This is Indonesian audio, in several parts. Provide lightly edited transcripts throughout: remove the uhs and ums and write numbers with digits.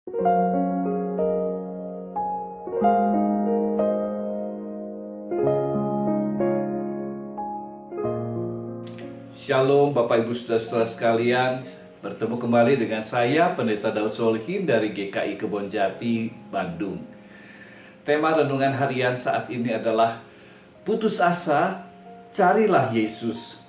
Shalom Bapak Ibu Saudara-saudara sekalian, bertemu kembali dengan saya Pendeta Daud Solihin dari GKI Kebonjati, Bandung. Tema renungan harian saat ini adalah putus asa, carilah Yesus.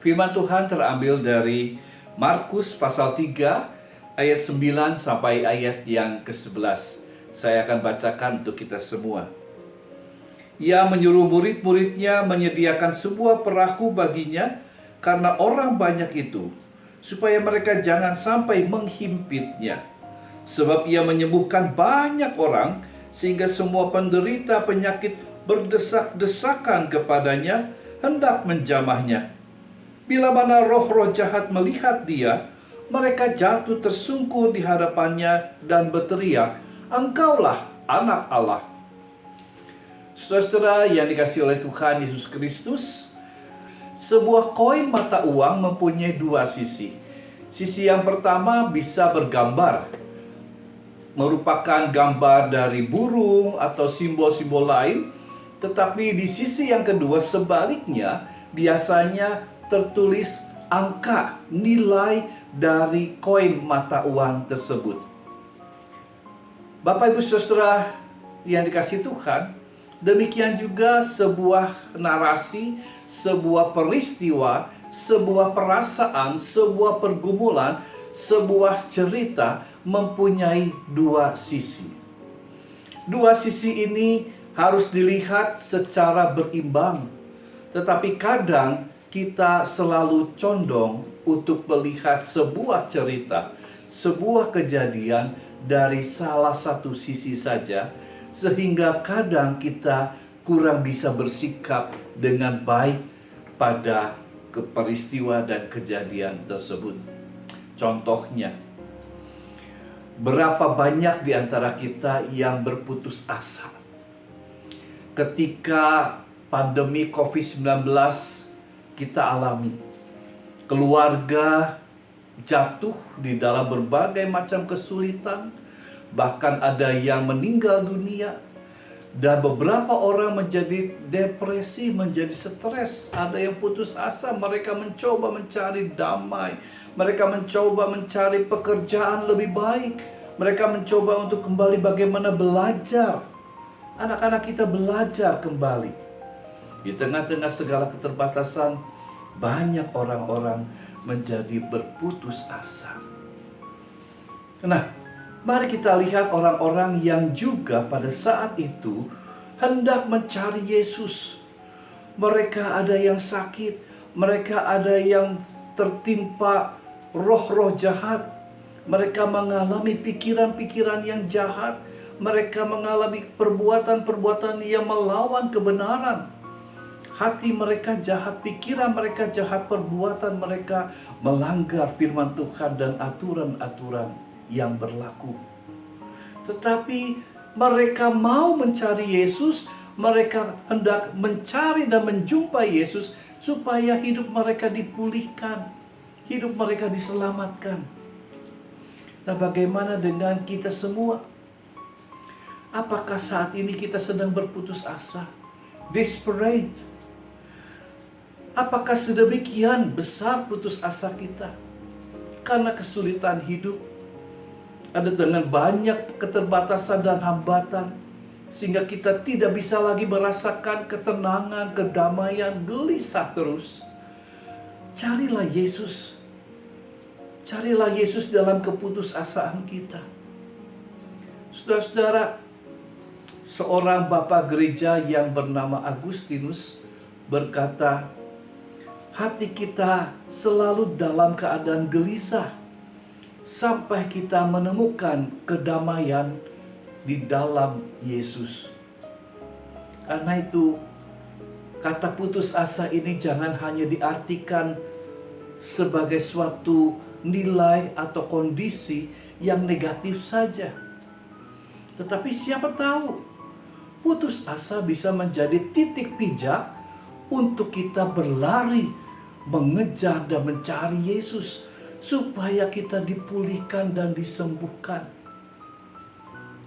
Firman Tuhan terambil dari Markus pasal 3 ayat 9 sampai ayat yang ke-11. Saya akan bacakan untuk kita semua. Ia menyuruh murid-muridnya menyediakan sebuah perahu baginya karena orang banyak itu, supaya mereka jangan sampai menghimpitnya. Sebab ia menyembuhkan banyak orang, sehingga semua penderita penyakit berdesak-desakan kepadanya, hendak menjamahnya. Bila mana roh-roh jahat melihat dia, mereka jatuh tersungkur di hadapannya dan berteriak, "Engkaulah Anak Allah." Saudara-saudara yang dikasihi oleh Tuhan Yesus Kristus, sebuah koin mata uang mempunyai dua sisi. Sisi yang pertama bisa bergambar, merupakan gambar dari burung atau simbol-simbol lain. Tetapi di sisi yang kedua sebaliknya, biasanya tertulis angka, nilai dari koin mata uang tersebut. Bapak Ibu Saudara yang dikasihi Tuhan, demikian juga sebuah narasi, sebuah peristiwa, sebuah perasaan, sebuah pergumulan, sebuah cerita mempunyai dua sisi. Dua sisi ini harus dilihat secara berimbang. Tetapi kadang kita selalu condong untuk melihat sebuah cerita, sebuah kejadian dari salah satu sisi saja, sehingga kadang kita kurang bisa bersikap dengan baik pada peristiwa dan kejadian tersebut. Contohnya, berapa banyak di antara kita yang berputus asa ketika pandemi COVID-19 kita alami. Keluarga jatuh di dalam berbagai macam kesulitan, bahkan ada yang meninggal dunia, dan beberapa orang menjadi depresi, menjadi stres. Ada yang putus asa, mereka mencoba mencari damai, mereka mencoba mencari pekerjaan lebih baik, mereka mencoba untuk kembali bagaimana belajar. Anak-anak kita belajar kembali. Di tengah-tengah segala keterbatasan, banyak orang-orang menjadi berputus asa. Nah, mari kita lihat orang-orang yang juga pada saat itu hendak mencari Yesus. Mereka ada yang sakit, mereka ada yang tertimpa roh-roh jahat, mereka mengalami pikiran-pikiran yang jahat, mereka mengalami perbuatan-perbuatan yang melawan kebenaran. Hati mereka jahat, pikiran mereka jahat, perbuatan mereka melanggar firman Tuhan dan aturan-aturan yang berlaku. Tetapi mereka mau mencari Yesus, mereka hendak mencari dan menjumpai Yesus supaya hidup mereka dipulihkan, hidup mereka diselamatkan. Nah, bagaimana dengan kita semua? Apakah saat ini kita sedang berputus asa, desperate? Apakah sedemikian besar putus asa kita karena kesulitan hidup? Ada dengan banyak keterbatasan dan hambatan, sehingga kita tidak bisa lagi merasakan ketenangan, kedamaian, gelisah terus. Carilah Yesus. Carilah Yesus dalam keputusasaan kita. Saudara-saudara, seorang bapak gereja yang bernama Agustinus berkata, hati kita selalu dalam keadaan gelisah sampai kita menemukan kedamaian di dalam Yesus. Karena itu, kata putus asa ini jangan hanya diartikan sebagai suatu nilai atau kondisi yang negatif saja. Tetapi siapa tahu, putus asa bisa menjadi titik pijak untuk kita berlari, mengejar dan mencari Yesus, supaya kita dipulihkan dan disembuhkan.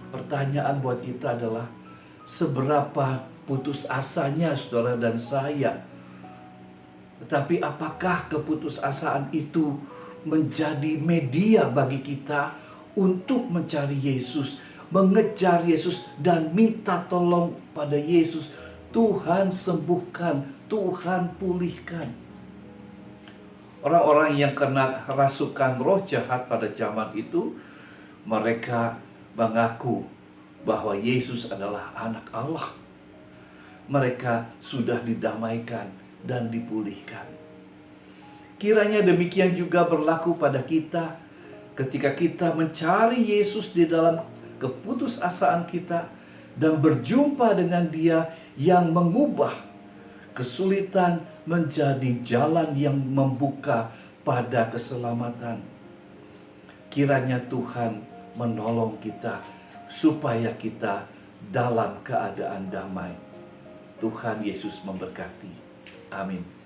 Pertanyaan buat kita adalah, seberapa putus asanya saudara dan saya? Tetapi apakah keputusasaan itu menjadi media bagi kita untuk mencari Yesus, mengejar Yesus, dan minta tolong pada Yesus? Tuhan sembuhkan, Tuhan pulihkan. Orang-orang yang kena rasukan roh jahat pada zaman itu, mereka mengaku bahwa Yesus adalah anak Allah. Mereka sudah didamaikan dan dipulihkan. Kiranya demikian juga berlaku pada kita ketika kita mencari Yesus di dalam keputusasaan kita dan berjumpa dengan Dia yang mengubah kesulitan menjadi jalan yang membuka pada keselamatan. Kiranya Tuhan menolong kita supaya kita dalam keadaan damai. Tuhan Yesus memberkati. Amin.